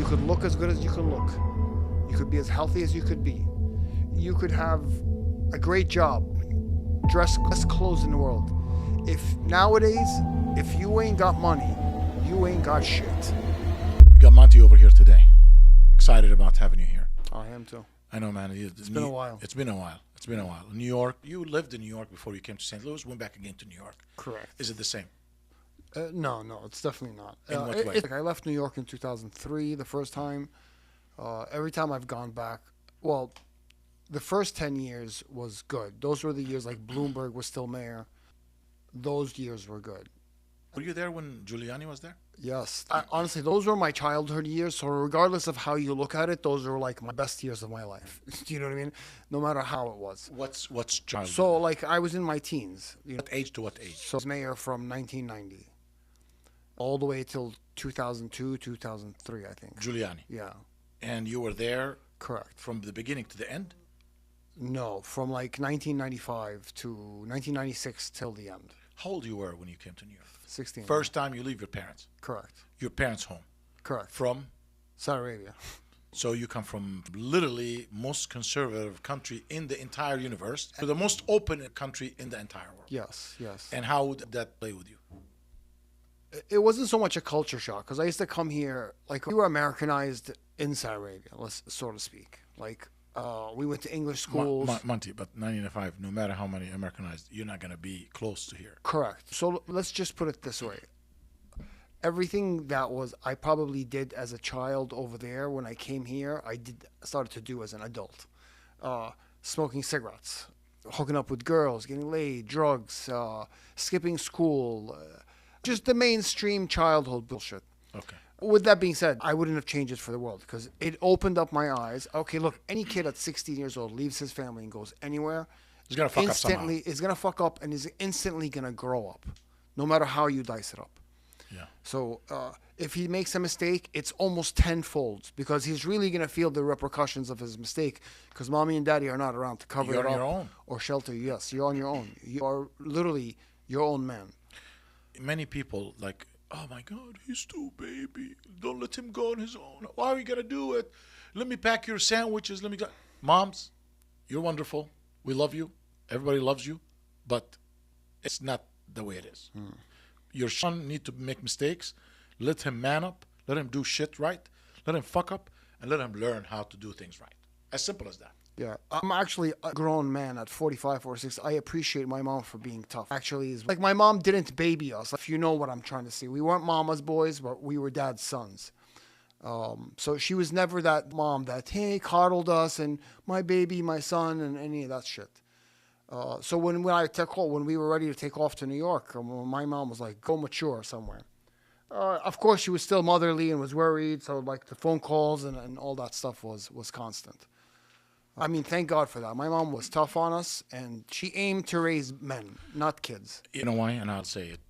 You could look as good as you can look. You could be as healthy as you could be. You could have a great job, dress best clothes in the world. If nowadays, if you ain't got money, you ain't got shit. We got Monty over here today. Excited about having you here. I am too. I know, man. It's been a while. It's been a while. It's been a while. New York. You lived in New York before you came to St. Louis. Went back again to New York. Correct. Is it the same? No, it's definitely not. In what way? I left New York in 2003 the first time. Every time I've gone back, well, the first 10 years was good. Those were the years like Bloomberg was still mayor. Those years were good. Were you there when Giuliani was there? Yes. Honestly, those were my childhood years. So regardless of how you look at it, those are like my best years of my life. Do you know what I mean? No matter how it was. What's childhood? So like I was in my teens. What age to what age? So I was mayor from 1990 all the way till 2002, 2003, I think. Giuliani. Yeah. And you were there Correct. from the beginning to the end? No, from like 1995 to 1996 till the end. How old you were when you came to New York? 16. First time you leave your parents? Correct. Your parents' home? Correct. From? Saudi Arabia. So you come from literally most conservative country in the entire universe to the most open country in the entire world. Yes, yes. And how would that play with you? It wasn't so much a culture shock because I used to come here, like we were Americanized in Saudi Arabia, let's so to speak. Like we went to English schools. Monty, but 1995, no matter how many Americanized, you're not going to be close to here. Correct. So let's just put it this way. Everything that was I probably did as a child over there when I came here, started to do as an adult. Smoking cigarettes, hooking up with girls, getting laid, drugs, skipping school, just the mainstream childhood bullshit. Okay. With that being said, I wouldn't have changed it for the world because it opened up my eyes. Okay, look, any kid at 16 years old leaves his family and goes anywhere, He's going to fuck up instantly somehow. is going to fuck up and is instantly going to grow up, no matter how you dice it up. Yeah. So if he makes a mistake, it's almost tenfold because he's really going to feel the repercussions of his mistake because mommy and daddy are not around to cover You're it on up your own. or shelter you. Yes, you're on your own. You are literally your own man. Many people like, oh my God, he's too baby. Don't let him go on his own. Why are you gonna do it? Let me pack your sandwiches. Let me go. Moms, you're wonderful. We love you. Everybody loves you, but it's not the way it is. Your son need to make mistakes. Let him man up. Let him do shit right. Let him fuck up, and let him learn how to do things right. As simple as that. Yeah, I'm actually a grown man at 45, 46. I appreciate my mom for being tough. Actually, like my mom didn't baby us, if you know what I'm trying to say. We weren't mama's boys, but we were dad's sons. So she was never that mom that, hey, coddled us and my baby, my son, and any of that shit. So when we were ready to take off to New York, my mom was like, go mature somewhere. Of course, she was still motherly and was worried. So like the phone calls and all that stuff was constant. I mean, thank God for that. My mom was tough on us, and she aimed to raise men, not kids. You know why? And I'll say it.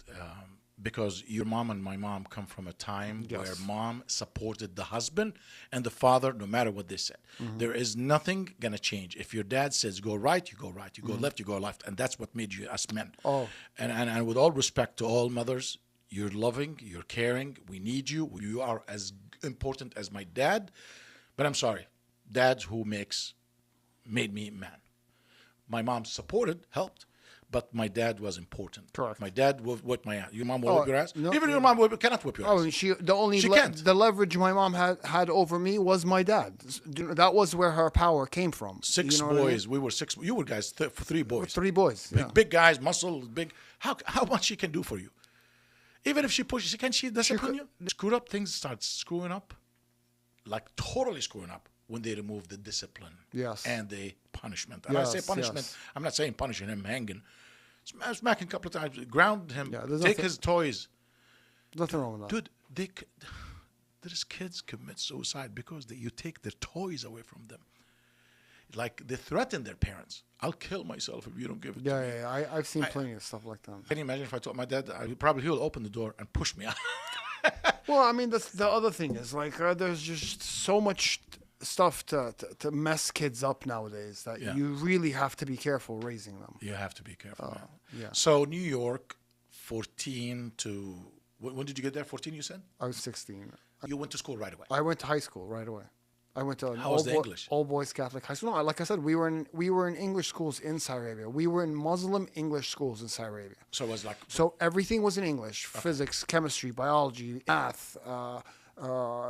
Because your mom and my mom come from a time where mom supported the husband and the father no matter what they said. There is nothing going to change. If your dad says go right, you go right. You go left, you go left. And that's what made you us men. Oh. And with all respect to all mothers, you're loving, you're caring. We need you. You are as important as my dad. But I'm sorry. Dads who made me man. My mom supported, helped, but my dad was important. Correct. My dad whipped my ass. Your mom will whip your ass? No, Even your mom cannot whip your ass. Oh, the leverage my mom had over me was my dad. That was where her power came from. Six you know what I boys. mean? We were six. You were guys, three boys. 3 boys. Big, Yeah. big guys, muscle, big. How much she can do for you? Even if she pushes, can she discipline you? Screwed up, things start screwing up. Like totally screwing up when they remove the discipline and the punishment. And I say punishment, I'm not saying punishing him, hanging. Smacking a couple of times, ground him, take his toys. Nothing wrong with that. Dude, there's kids commit suicide because you take their toys away from them. Like they threaten their parents. I'll kill myself if you don't give it to me. Yeah, I've seen plenty of stuff like that. Can you imagine if I told my dad, he'll open the door and push me out. Well, I mean, the other thing is, like, there's just so much stuff to mess kids up nowadays that you really have to be careful raising them. You have to be careful, man. Yeah. So, New York, 14 to... When did you get there? 14, you said? I was 16. You went to school right away. I went to high school right away. I went to an How was the English? all boys Catholic high school. No, like I said, we were in English schools in Saudi Arabia. We were in Muslim English schools in Saudi Arabia. So it was like, So everything was in English: physics, chemistry, biology, math,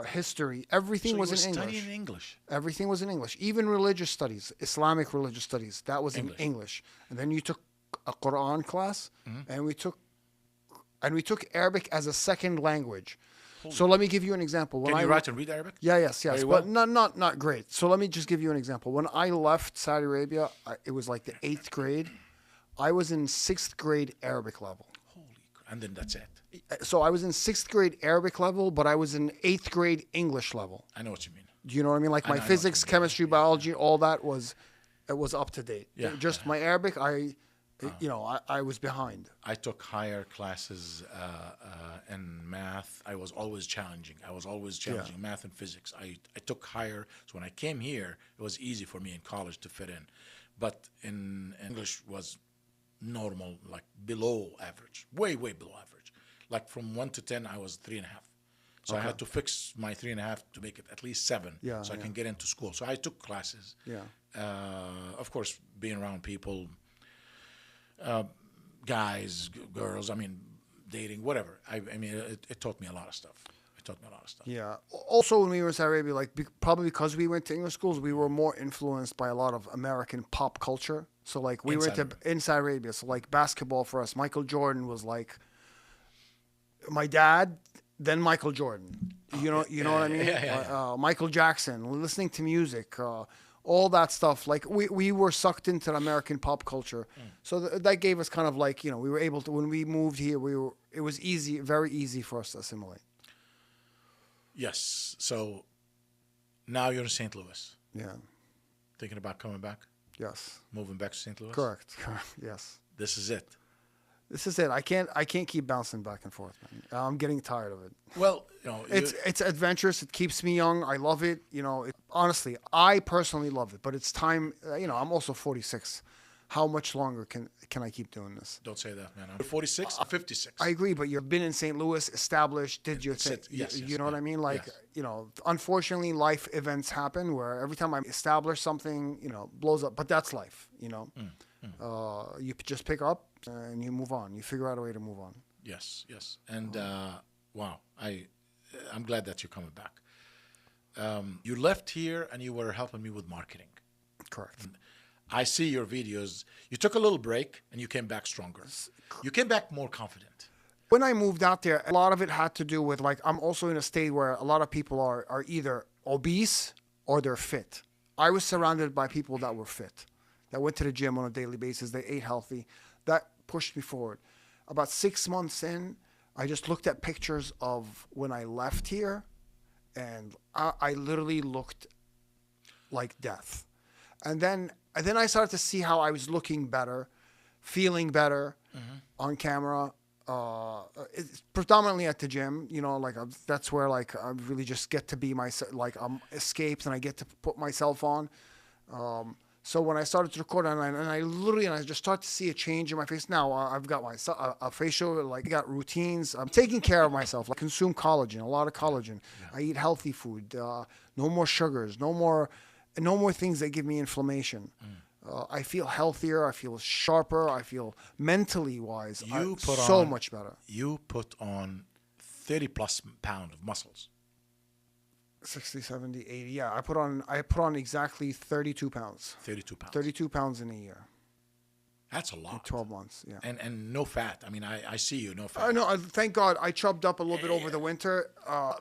history. Everything so was you were in English. studying English. Everything was in English. Even religious studies, Islamic religious studies, that was English. in English. And then you took a Quran class, and we took Arabic as a second language. So let me give you an example. Can you write and read Arabic? Yeah, yes, Very but well? not great. So let me just give you an example. When I left Saudi Arabia, it was like the 8th grade. I was in 6th grade Arabic level. Holy crap. And then that's it. So I was in 6th grade Arabic level, but I was in 8th grade English level. I know what you mean. Do you know what I mean? Like I my know what physics, you mean. chemistry, biology, all that was up to date. Yeah. Just my Arabic, I was behind. I took higher classes in math. I was always challenging. Math and physics. I took higher. So when I came here, it was easy for me in college to fit in. But in English was normal, like below average, way below average. Like from 1 to 10, I was 3.5. So I had to fix my 3.5 to make it at least 7, so I can get into school. So I took classes. Yeah. Of course, being around people, guys, girls, I mean, dating, whatever. I mean, it taught me a lot of stuff. Yeah. Also, when we were in Saudi Arabia, like probably because we went to English schools, we were more influenced by a lot of American pop culture. So like we went to in Saudi Arabia. So like basketball for us, Michael Jordan was like my dad, then Michael Jordan. You know what I mean? Michael Jackson, listening to music, all that stuff. Like we were sucked into the American pop culture. So that gave us kind of like, we were able to, when we moved here, it was easy, very easy for us to assimilate. Yes. So now you're in St. Louis. Yeah. Thinking about coming back? Yes. Moving back to St. Louis? Correct. Yes. This is it. This is it. I can't keep bouncing back and forth, man. I'm getting tired of it. Well, it's adventurous. It keeps me young. I love it. Honestly, I personally love it. But it's time. I'm also 46. How much longer can I keep doing this? Don't say that, man. I'm 46. I'm 56. I agree, but you've been in St. Louis, established, did your thing. Yes, you know what I mean? Like, unfortunately, life events happen where every time I establish something, blows up. But that's life. You just pick up and you move on. You figure out a way to move on. Yes. And wow, I'm glad that you're coming back. You left here and you were helping me with marketing. Correct. I see your videos. You took a little break and you came back stronger. You came back more confident. When I moved out there, a lot of it had to do with, like, I'm also in a state where a lot of people are either obese or they're fit. I was surrounded by people that were fit, that went to the gym on a daily basis. They ate healthy. That pushed me forward. About 6 months in, I just looked at pictures of when I left here, and I literally looked like death. And then I started to see how I was looking better, feeling better on camera. It's predominantly at the gym, that's where like I really just get to be myself. Like I'm escaped and I get to put myself on. So when I started to record and I just start to see a change in my face. Now I've got a facial, like got routines. I'm taking care of myself. I consume collagen, a lot of collagen. Yeah. I eat healthy food. No more sugars. No more things that give me inflammation. I feel healthier. I feel sharper. I feel mentally wise. Much better. You put on 30 plus pounds of muscles. 60, 70, 80. Yeah, I put on exactly 32 pounds. 32 pounds. 32 pounds in a year. That's a lot. In 12 months, yeah. And no fat. I mean, I see you, no fat. No, thank God I chubbed up a little bit over the winter.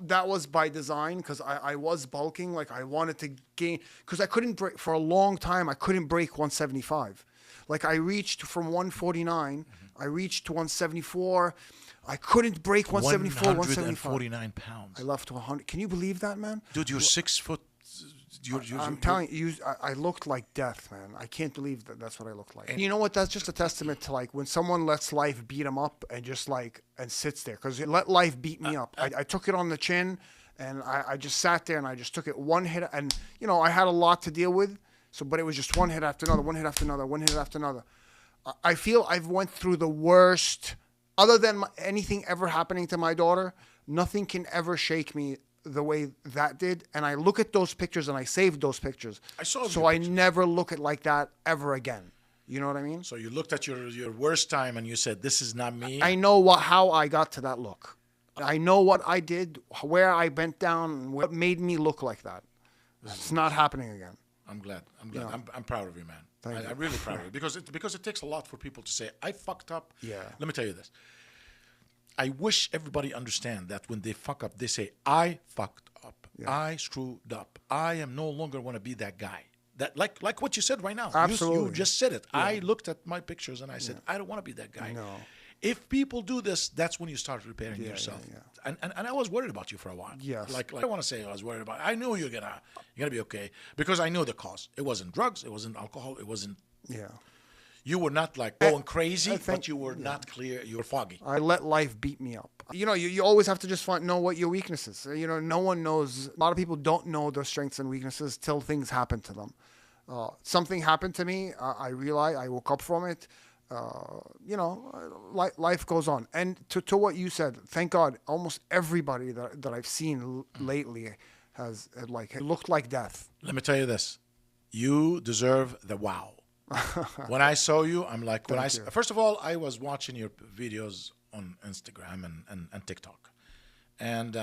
That was by design because I was bulking. Like I wanted to gain, because I couldn't break, for a long time, I couldn't break 175. Like I reached from 149, I reached to 174. I couldn't break 174, 149 pounds. I left to 100. Can you believe that, man? Dude, you're 6 foot. I'm telling you, I looked like death, man. I can't believe that's what I looked like. And you know what? That's just a testament to like when someone lets life beat them up and just like and sits there, because let life beat me up. I took it on the chin, and I just sat there and I just took it one hit, and I had a lot to deal with. But it was just one hit after another, one hit after another, one hit after another. I feel I've went through the worst. Other than anything ever happening to my daughter, nothing can ever shake me the way that did, and I look at those pictures and I saved those pictures. I saw so your I pictures. never look at like that ever again. You know what I mean? So you looked at your worst time and you said, "This is not me." I know how I got to that look. I know what I did, where I bent down, what made me look like that. It's not happening again. I'm glad. Yeah. I'm proud of you, man. Thank you. I'm really proud of you because it takes a lot for people to say, "I fucked up." Yeah. Let me tell you this. I wish everybody understand that when they fuck up, they say, "I fucked up. Yeah. I screwed up. I am no longer want to be that guy." That like what you said right now. Absolutely. You just said it. I looked at my pictures and I said, "I don't want to be that guy." No. If people do this, that's when you start repairing Yeah, yourself. yeah, And I was worried about you for a while. Yes. Like I don't want to say I was worried about. I knew you're gonna be okay because I knew the cause. It wasn't drugs. It wasn't alcohol. It wasn't. Yeah. You were not like going crazy, I think- but you were not clear. You were foggy. I let life beat me up. You always have to just know what your weaknesses. No one knows. A lot of people don't know their strengths and weaknesses till things happen to them. Something happened to me. I realized I woke up from it. Life goes on. And to what you said, thank God, almost everybody that I've seen lately has looked like death. Let me tell you this: you deserve the wow. When I saw you, I'm like, Thank you. first of all, I was watching your videos on Instagram and TikTok, and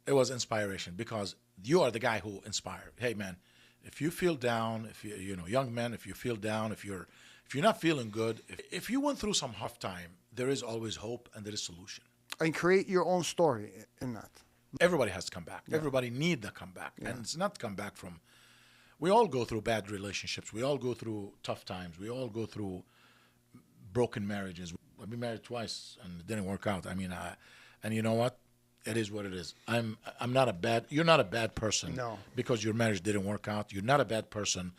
it was inspiration because you are the guy who inspired. Hey, man, if you feel down, if young men, if you feel down, if you're not feeling good, if you went through some tough time, there is always hope and there is solution. And create your own story in that. Everybody has to come back. Everybody need to come back, and it's not come back from. We all go through bad relationships. We all go through tough times. We all go through broken marriages. I've been married twice and it didn't work out. I mean, and you know what? It is what it is. I'm not a bad. You're not a bad person. No. Because your marriage didn't work out. You're not a bad person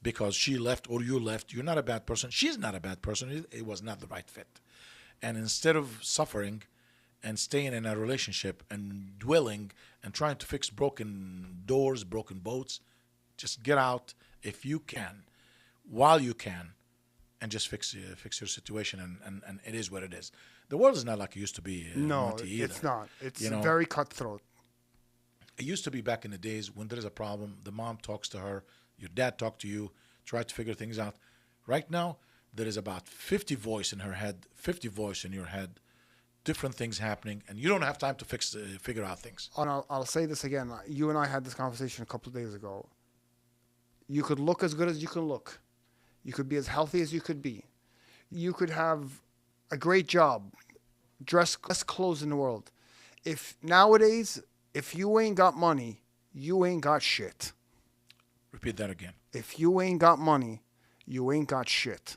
because she left or you left. You're not a bad person. She's not a bad person. It was not the right fit. And instead of suffering and staying in a relationship and dwelling and trying to fix broken doors, broken boats, just get out if you can, while you can, and just fix your situation. And it is what it is. The world is not like it used to be. No, Monty, either. it's not. It's You know? very cutthroat. It used to be back in the days when there is a problem, the mom talks to her, your dad talks to you, try to figure things out. Right now, there is about 50 voice in her head, 50 voice in your head, different things happening, and you don't have time to figure out things. And I'll say this again. You and I had this conversation a couple of days ago. You could look as good as you can look. You could be as healthy as you could be. You could have a great job, dress best clothes in the world. Nowadays, if you ain't got money, you ain't got shit. Repeat that again. If you ain't got money, you ain't got shit.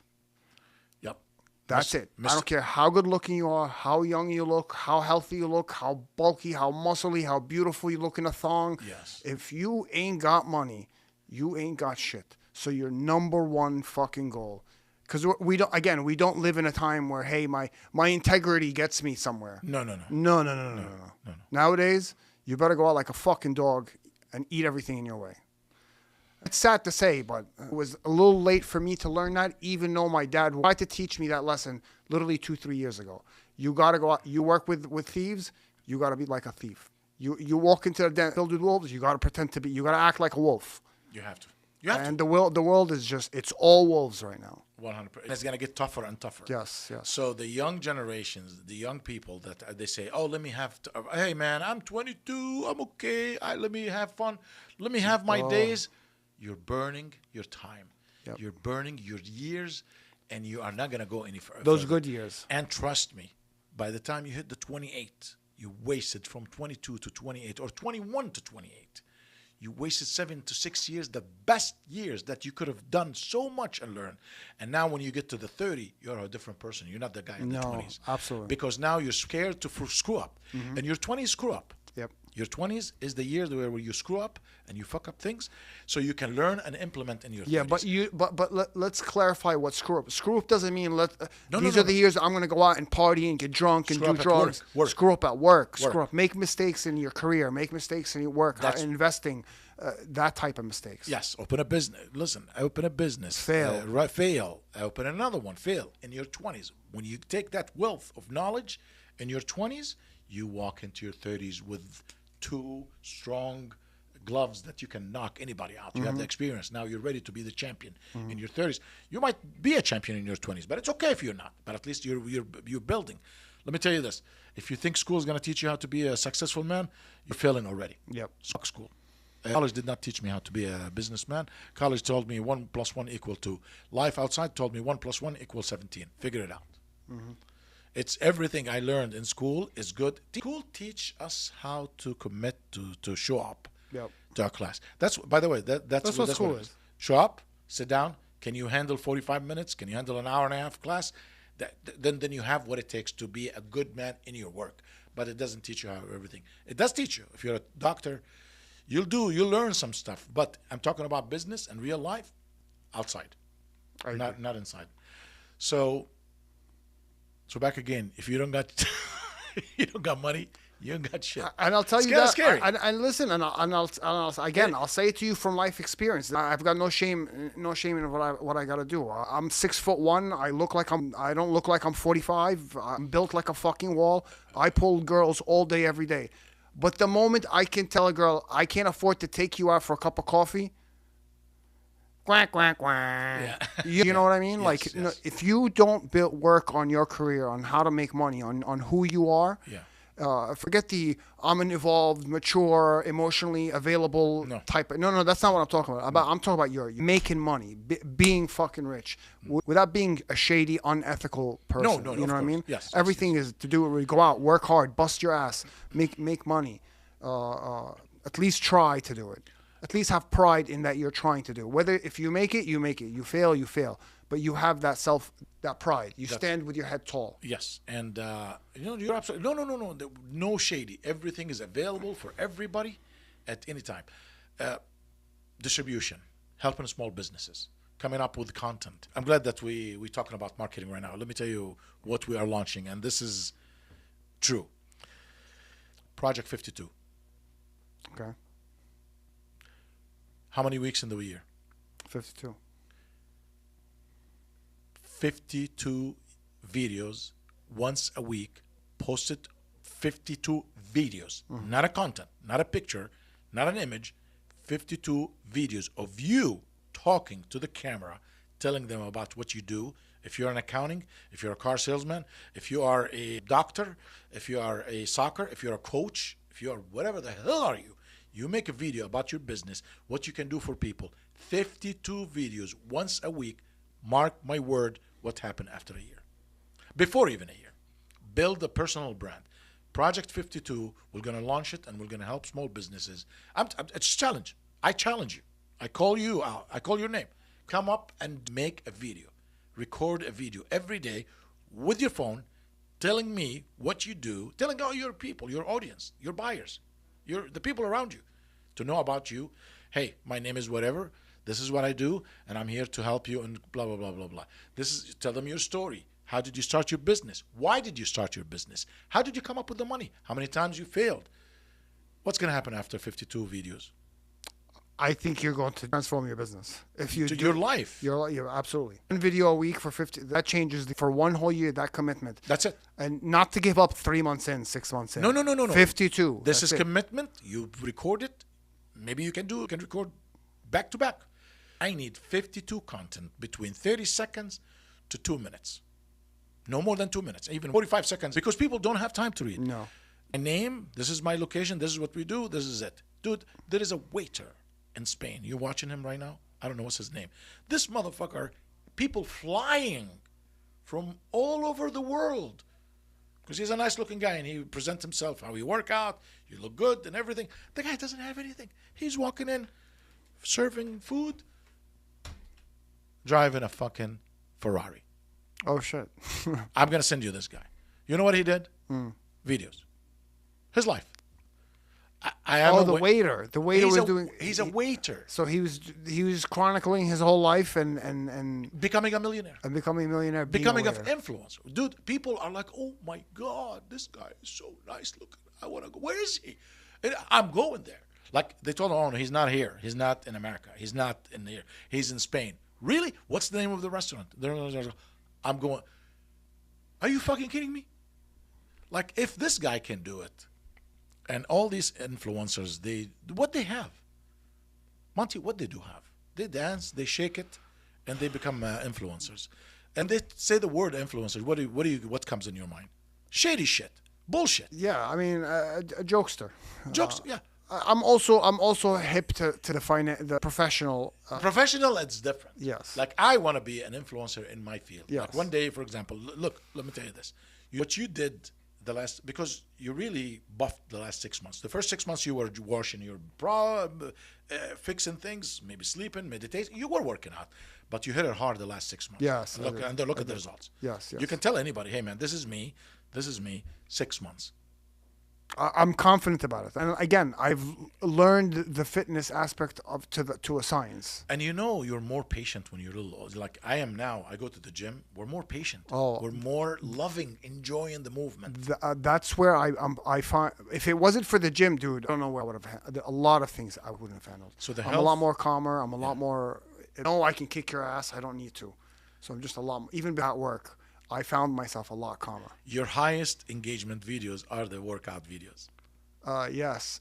Yep. That's it. I don't care how good looking you are, how young you look, how healthy you look, how bulky, how muscly, how beautiful you look in a thong. Yes. If you ain't got money, you ain't got shit. So your number one fucking goal. Because we don't live in a time where, hey, my integrity gets me somewhere. No. No. Nowadays, you better go out like a fucking dog and eat everything in your way. It's sad to say, but it was a little late for me to learn that, even though my dad tried to teach me that lesson literally 2-3 years ago. You got to go out. You work with thieves, you got to be like a thief. You walk into the den filled with wolves, you got to pretend to be, you got to act like a wolf. You have to. And the world is just, it's all wolves right now. 100%. It's going to get tougher and tougher. Yes. So the young generations, the young people that they say, oh, let me have, hey, man, I'm 22. I'm okay. Let me have fun. Let me have my days. You're burning your time. Yep. You're burning your years, and you are not going to go any further. Those good years. And trust me, by the time you hit the 28, you wasted from 22 to 28 or 21 to 28. You wasted 7 to 6 years, the best years that you could have done so much and learned. And now when you get to the 30, you're a different person. You're not the guy in the 20s. Absolutely. Because now you're scared to screw up. Mm-hmm. And your 20s screw up. Yep. Your 20s is the year where you screw up and you fuck up things, so you can learn and implement in your 30s. Yeah, but let's clarify what screw up. Screw up doesn't mean these no. are the years I'm going to go out and party and get drunk and Screw do up at drugs. work. Screw up at work. Work. Screw up. Make mistakes in your career. Make mistakes in your work. Investing. That type of mistakes. Yes, open a business. Listen, open a business. Fail. Fail. Open another one. Fail. In your 20s. When you take that wealth of knowledge in your 20s, you walk into your 30s with two strong gloves that you can knock anybody out. You have the experience. Now you're ready to be the champion in your 30s. You might be a champion in your 20s, but it's okay if you're not. But at least you're building. Let me tell you this. If you think school is going to teach you how to be a successful man, you're failing already. Yep. Suck school. College did not teach me how to be a businessman. College told me 1 + 1 = 2. Life outside told me 1 + 1 = 17. Figure it out. It's everything I learned in school is good. School teach us how to commit to show up to our class. That's, by the way, that's what school is. Show up, sit down. Can you handle 45 minutes? Can you handle an hour and a half class? Then you have what it takes to be a good man in your work. But it doesn't teach you how everything. It does teach you. If you're a doctor, you'll learn some stuff. But I'm talking about business and real life outside, not inside. So back again. If you don't got you don't got money, you don't got shit. And I'll tell It's you kinda that. scary. And listen, I'll say it to you from life experience. I've got no shame in what I got to do. I'm 6'1". I don't look like I'm 45. I'm built like a fucking wall. I pull girls all day, every day. But the moment I can tell a girl I can't afford to take you out for a cup of coffee, quack quack quack. Yeah. You know what I mean? Yes, You know, yes. if you don't work on your career, on how to make money, on who you are. Yeah. Forget the I'm an evolved, mature, emotionally available type. No, that's not what I'm talking about. I'm talking about you're making money, being fucking rich, without being a shady, unethical person. No, you know what I mean? Yes, Everything is to do with go out, work hard, bust your ass, make money. At least try to do it. At least have pride in that you're trying to do. Whether if you make it, you make it. You fail, you fail. But you have that pride. You stand with your head tall. Yes, and you're absolutely no. No shady. Everything is available for everybody at any time. Distribution, helping small businesses, coming up with content. I'm glad that we're talking about marketing right now. Let me tell you what we are launching, and this is true. Project 52. Okay. How many weeks in the year? 52. 52 videos once a week, posted 52 videos, not a content, not a picture, not an image, 52 videos of you talking to the camera, telling them about what you do. If you're in accounting, if you're a car salesman, if you are a doctor, if you are a soccer, if you're a coach, if you are whatever the hell are you, you make a video about your business, what you can do for people. 52 videos once a week. Mark my word, what happened after a year. Before even a year. Build a personal brand. Project 52, we're going to launch it and we're going to help small businesses. It's a challenge. I challenge you. I call you out. I call your name. Come up and make a video. Record a video every day with your phone telling me what you do, telling all your people, your audience, your buyers, the people around you to know about you. Hey, my name is whatever. This is what I do, and I'm here to help you, and blah, blah, blah, blah, blah. Tell them your story. How did you start your business? Why did you start your business? How did you come up with the money? How many times you failed? What's going to happen after 52 videos? I think you're going to transform your business. If you Your life. You're absolutely. One video a week for 50, that changes for 1 whole year, that commitment. That's it. And not to give up 3 months in, 6 months in. No. 52. This is that's it. commitment. You record it. Maybe you can record back to back. I need 52 content between 30 seconds to 2 minutes. No more than 2 minutes, even 45 seconds, because people don't have time to read. No. My name, this is my location, this is what we do, this is it. Dude, there is a waiter in Spain. You're watching him right now? I don't know what's his name. This motherfucker, people flying from all over the world because he's a nice looking guy and he presents himself, how he work out, you look good and everything. The guy doesn't have anything. He's walking in, serving food, driving a fucking Ferrari. Oh, shit. I'm going to send you this guy. You know what he did? Videos. His life. I am the waiter. The waiter was doing... He's a waiter. So he was chronicling his whole life and Becoming a millionaire. becoming a millionaire. Becoming being of a waiter. influence. Dude, people are like, oh my God, this guy is so nice looking. I want to go. Where is he? And I'm going there. Like they told him, oh, no, he's not here. He's not in America. He's not in here. He's in Spain. Really? What's the name of the restaurant? I'm going, are you fucking kidding me? Like if this guy can do it, And all these influencers, what they have, Monty, what they do have, they dance, they shake it, and they become influencers. And they say the word influencers. What comes in your mind? Shady shit, bullshit. Yeah, I mean, a jokester. Jokes, yeah. I'm also hip to the professional. Professional, it's different. Yes. Like I want to be an influencer in my field. Yes. Like one day, for example, look, let me tell you this. What you did because you really buffed the last 6 months. The first 6 months you were washing your bra, fixing things, maybe sleeping, meditating. You were working out, but you hit it hard the last 6 months. Yes. Look at the results. Yes. You can tell anybody, hey man, this is me. 6 months. I'm confident about it. And again, I've learned the fitness aspect to a science. And you're more patient when you're little. Like I am now. I go to the gym. We're more patient. Oh. We're more loving, enjoying the movement. That's where I find, if it wasn't for the gym, dude, I don't know where I would have a lot of things I wouldn't have handled. So I'm a lot more calmer. I'm a lot more, I can kick your ass. I don't need to. So I'm just a lot, even at work, I found myself a lot calmer. Your highest engagement videos are the workout videos. Yes.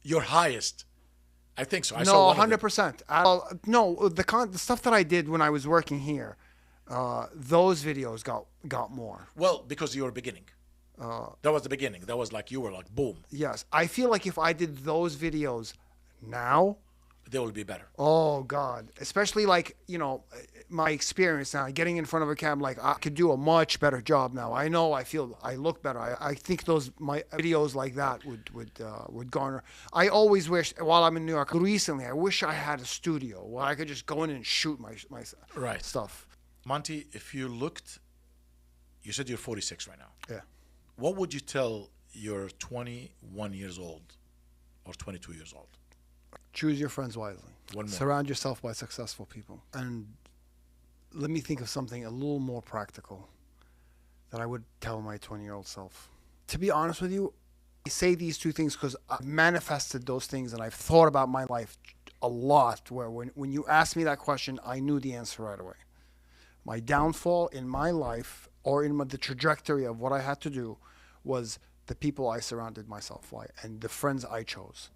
Your highest. I think so. I No, saw one 100%. No, the stuff that I did when I was working here, those videos got more. Well, because you were beginning. That was the beginning. That was like you were like boom. Yes, I feel like if I did those videos now, they will be better. Oh God, especially like my experience now, getting in front of a camera, like I could do a much better job now. I know, I feel I look better. I think my videos like that would garner. I always wish, while I'm in New York, recently I wish I had a studio where I could just go in and shoot my right stuff. Monty, if you looked, you said you're 46 right now. Yeah. What would you tell your 21 years old or 22 years old? Choose your friends wisely. One more. Surround yourself by successful people. And let me think of something a little more practical that I would tell my 20-year-old self. To be honest with you, I say these two things because I've manifested those things and I've thought about my life a lot, where when you asked me that question, I knew the answer right away. My downfall in my life, or in the trajectory of what I had to do, was the people I surrounded myself with and the friends I chose.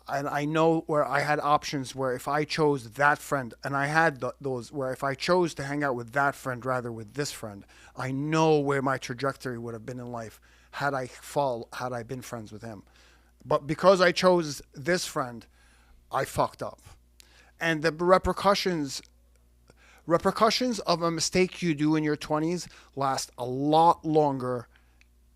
And I know where I had options where if I chose that friend, and I had those where if I chose to hang out with that friend rather with this friend, I know where my trajectory would have been in life had I been friends with him. But because I chose this friend, I fucked up. And the repercussions of a mistake you do in your 20s last a lot longer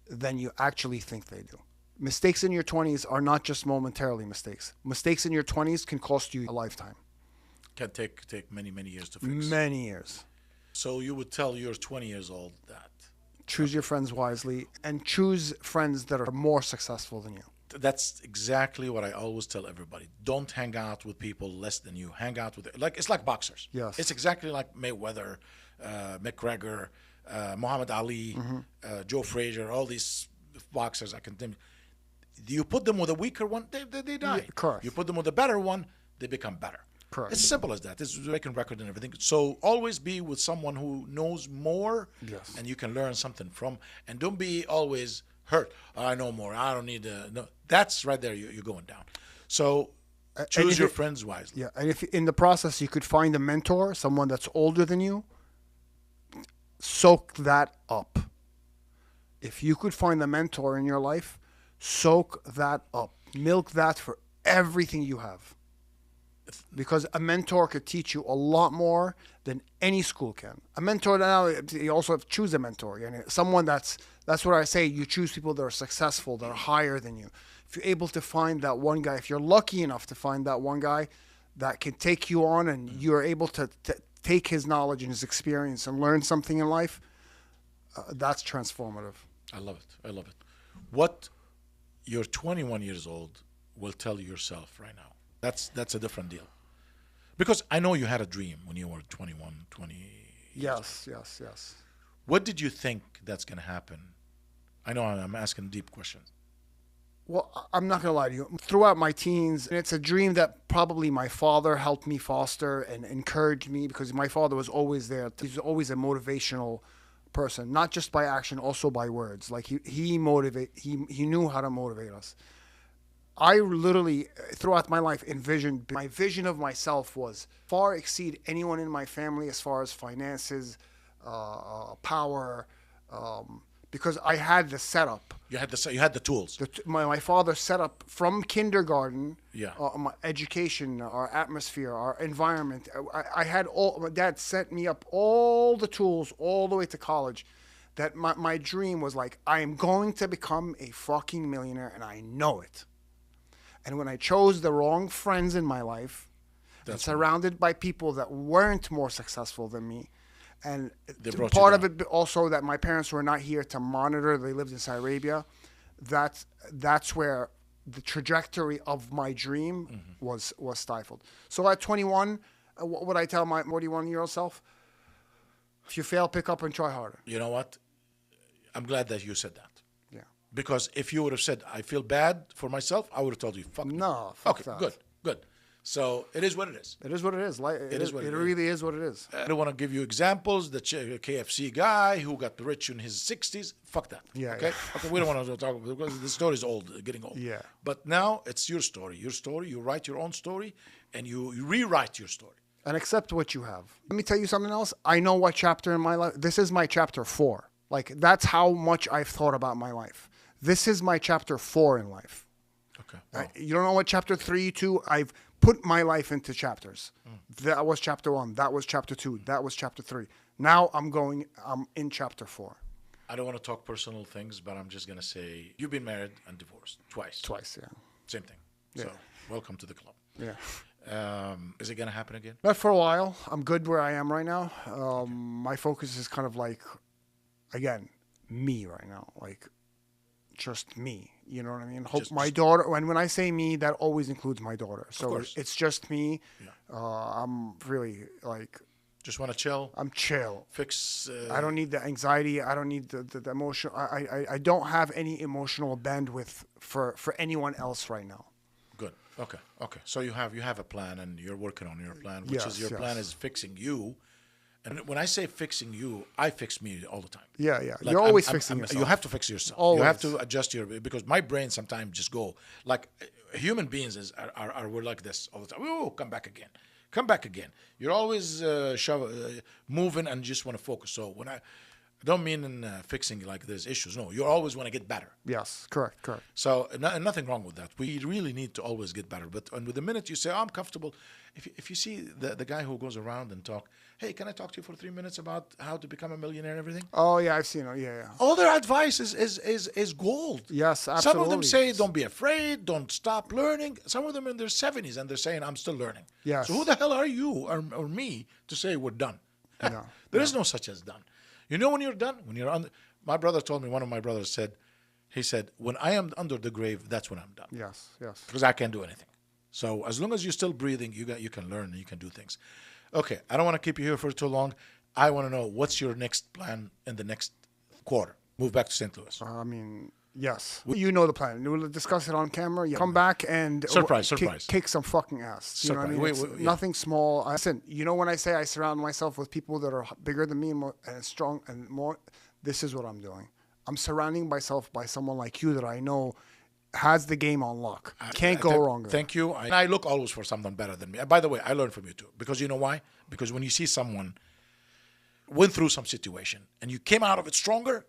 than you actually think they do. Mistakes in your 20s are not just momentarily mistakes. Mistakes in your 20s can cost you a lifetime. Can take many years to fix. Many years. So you would tell your 20 years old that. Choose your friends wisely and choose friends that are more successful than you. That's exactly what I always tell everybody. Don't hang out with people less than you. Hang out with it's like boxers. Yes. It's exactly like Mayweather, McGregor, Muhammad Ali, Joe Frazier, all these boxers. I can think. You put them with a weaker one, they die. Yeah, correct. You put them with a better one, they become better. Correct. It's simple as that. It's breaking record and everything. So always be with someone who knows more, yes, and you can learn something from. And don't be always hurt. I know more. I don't need to. No, that's right there. You're going down. So choose your friends wisely. Yeah, and if in the process you could find a mentor, someone that's older than you, soak that up. If you could find a mentor in your life, soak that up. Milk that for everything you have. Because a mentor could teach you a lot more than any school can. A mentor, now you also have to choose a mentor. Someone that's what I say, you choose people that are successful, that are higher than you. If you're able to find that one guy, if you're lucky enough to find that one guy that can take you on and you're able to take his knowledge and his experience and learn something in life, that's transformative. I love it. What your 21 years old will tell yourself right now. That's a different deal. Because I know you had a dream when you were 21, 20. Yes. What did you think that's going to happen? I know I'm asking deep questions. Well, I'm not going to lie to you. Throughout my teens, it's a dream that probably my father helped me foster and encouraged me, because my father was always there. He's always a motivational person, not just by action, also by words. Like he knew how to motivate us. I literally, throughout my life, envisioned, my vision of myself was far exceed anyone in my family as far as finances, power, because I had the setup. You had the tools. My father set up from kindergarten, Yeah. My education, our atmosphere, our environment. I had all, my dad set me up all the tools all the way to college. That my dream was like, I am going to become a fucking millionaire, and I know it. And when I chose the wrong friends in my life, and surrounded by people that weren't more successful than me, and part of it also that my parents were not here to monitor, they lived in Saudi Arabia, that's where the trajectory of my dream was stifled. So at 21, what would I tell my 41-year-old self? If you fail, pick up and try harder. You know what? I'm glad that you said that. Yeah. Because if you would have said, I feel bad for myself, I would have told you, fuck me. No, fuck okay, that. good. So it is what it is. It is what it is. It really is what it is. I don't want to give you examples. The KFC guy who got rich in his 60s, fuck that. Yeah. Okay? Okay, we don't want to talk because the story is old, getting old. Yeah. But now it's your story. Your story. You write your own story and you rewrite your story. And accept what you have. Let me tell you something else. I know what chapter in my life. This is my chapter 4. Like, that's how much I've thought about my life. This is my chapter 4 in life. Okay. Wow. You don't know what chapter 3, 2. I've put my life into chapters. That was chapter 1. That was chapter 2. That was chapter 3. Now I'm in chapter 4. I don't want to talk personal things, but I'm just going to say you've been married and divorced twice. Twice, yeah. Same thing. Yeah. So welcome to the club. Yeah. Is it going to happen again? Not for a while. I'm good where I am right now. My focus is kind of like, again, me right now. Like, just me. You know what I mean? My daughter, when I say me, that always includes my daughter. So it's just me. Yeah. I'm really like... Just want to chill? I'm chill. Fix... I don't need the anxiety. I don't need the emotion. I don't have any emotional bandwidth for anyone else right now. Good. Okay. So you have a plan and you're working on your plan, which is your plan is fixing you. And when I say fixing you, I fix me all the time. Yeah. Like You're always fixing yourself. You have to fix yourself. Always. You have to adjust because my brain sometimes just go like human beings we're like this all the time. Oh, come back again. You're always moving and just want to focus. So when I don't mean in fixing like there's issues. No, you always want to get better. Yes, correct. So nothing wrong with that. We really need to always get better. But with the minute you say, I'm comfortable, if you see the guy who goes around and talk, hey, can I talk to you for 3 minutes about how to become a millionaire and everything? Oh, yeah, I've seen it. Yeah. All their advice is gold. Yes, absolutely. Some of them say, don't be afraid, don't stop learning. Some of them in their 70s and they're saying, I'm still learning. Yes. So who the hell are you or me to say we're done? No, there is no such as done. You know when you're done? When you're on. My brother told me, one of my brothers said, when I am under the grave, that's when I'm done. Yes. Because I can't do anything. So as long as you're still breathing, you can learn and you can do things. Okay, I don't want to keep you here for too long. I want to know, what's your next plan in the next quarter? Move back to St. Louis. Yes. You know the plan. We'll discuss it on camera. Yeah. Come back and surprise. Kick some fucking ass. You know what I mean? Nothing small. Listen, you know when I say I surround myself with people that are bigger than me and strong and more, this is what I'm doing. I'm surrounding myself by someone like you that I know has the game on lock. Can't go wrong. Thank you. I look always for someone better than me. By the way, I learn from you too. Because you know why? Because when you see someone went through some situation and you came out of it stronger,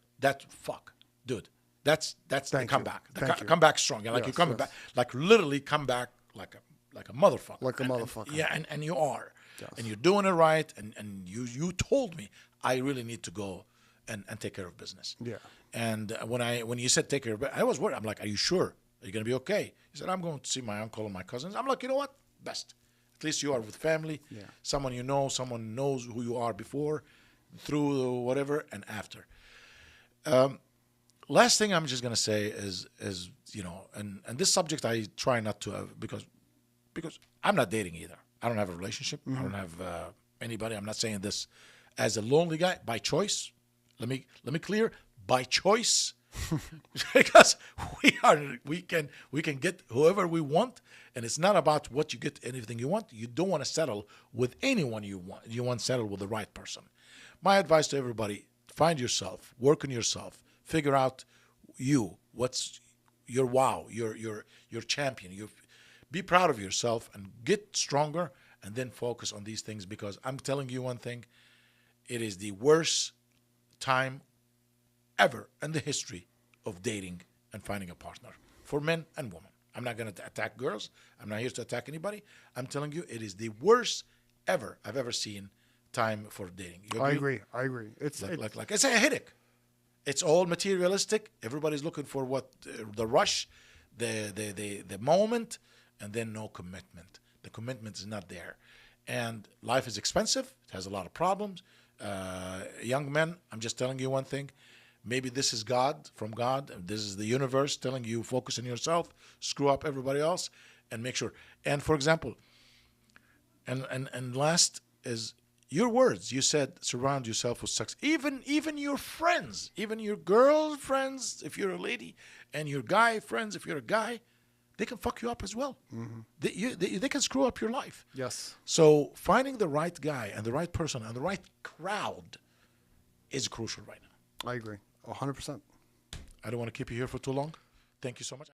dude. That's the comeback. Come back strong. Like you're coming back, like literally come back like a motherfucker. Like a motherfucker. And you are. Yes. And you're doing it right. And you told me I really need to go and take care of business. Yeah. And when you said take care of business, I was worried. I'm like, are you sure? Are you going to be okay? He said, I'm going to see my uncle and my cousins. I'm like, you know what? Best. At least you are with family. Yeah. Someone you know. Someone knows who you are before, through, whatever, and after. Last thing I'm just going to say is and this subject I try not to because I'm not dating either. I don't have a relationship. I don't have anybody. I'm not saying this as a lonely guy by choice. Let me clear, by choice, because we can get whoever we want, and it's not about what you get, anything you want. You don't want to settle with anyone you want. You want to settle with the right person. My advice to everybody: find yourself, work on yourself, figure out what's your wow, your champion. Be proud of yourself and get stronger, and then focus on these things, because I'm telling you one thing, it is the worst time ever in the history of dating and finding a partner for men and women. I'm not going to attack girls. I'm not here to attack anybody. I'm telling you, it is the worst ever I've ever seen time for dating. You agree? I agree. It's like I say, a headache. It's all materialistic. Everybody's looking for what the rush, the moment, and then no commitment. The commitment is not there, and life is expensive. It has a lot of problems. Young men, I'm just telling you one thing. Maybe this is God, from God. This is the universe telling you, focus on yourself, screw up everybody else, and make sure. And for example, and last is your words. You said surround yourself with success. Even your friends, even your girl friends, if you're a lady, and your guy friends, if you're a guy, they can fuck you up as well. They can screw up your life. Yes. So finding the right guy and the right person and the right crowd is crucial right now. I agree. 100%. I don't want to keep you here for too long. Thank you so much.